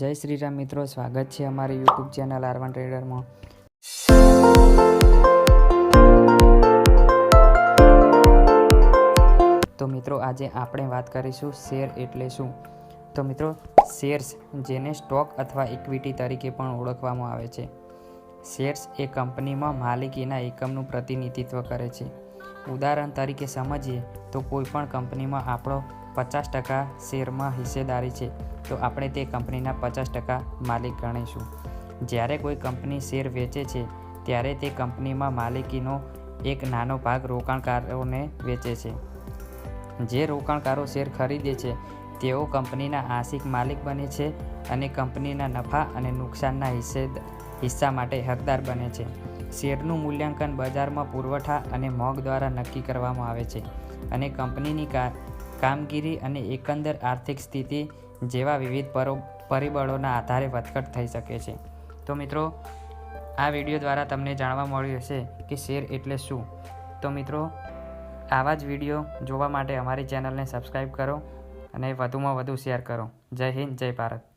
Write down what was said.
જય શ્રી રામ મિત્રો, સ્વાગત છે અમારી યુટ્યુબ ચેનલ R1 ટ્રેડરમાં। તો મિત્રો આજે આપણે વાત કરીશું શેર એટલે શું। તો મિત્રો શેર્સ જેને સ્ટોક અથવા ઇક્વિટી તરીકે પણ ઓળખવામાં આવે છે। શેર્સ એ કંપનીમાં માલિકીના એકમનું પ્રતિનિધિત્વ કરે છે। ઉદાહરણ તરીકે સમજીએ તો કોઈ પણ કંપનીમાં આપણો 50% શેરમાં હિસ્સેદારી છે તો આપણે તે કંપનીના 50% માલિક ગણીશું। જ્યારે કોઈ કંપની શેર વેચે છે ત્યારે તે કંપનીમાં માલિકીનો એક નાનો ભાગ રોકાણકારોને વેચે છે। જે રોકાણકારો શેર ખરીદે છે તેઓ કંપનીના આંશિક માલિક બને છે અને કંપનીના નફા અને નુકસાનના હિસ્સા માટે હકદાર બને છે। શેરનું મૂલ્યાંકન બજારમાં પુરવઠા અને મોંઘ દ્વારા નક્કી કરવામાં આવે છે અને કંપનીની કામગીરી અને એકંદર આર્થિક સ્થિતિ જેવા વિવિધ પરિબળોના આધારે વધઘટ થઈ શકે છે। તો મિત્રો આ વિડીયો દ્વારા તમને જાણવા મળ્યું હશે કે શેર એટલે શું। તો મિત્રો આવા જ વિડીયો જોવા માટે અમારી ચેનલને સબસ્ક્રાઈબ કરો અને વધુમાં વધુ શેર કરો। જય હિન્દ, જય ભારત।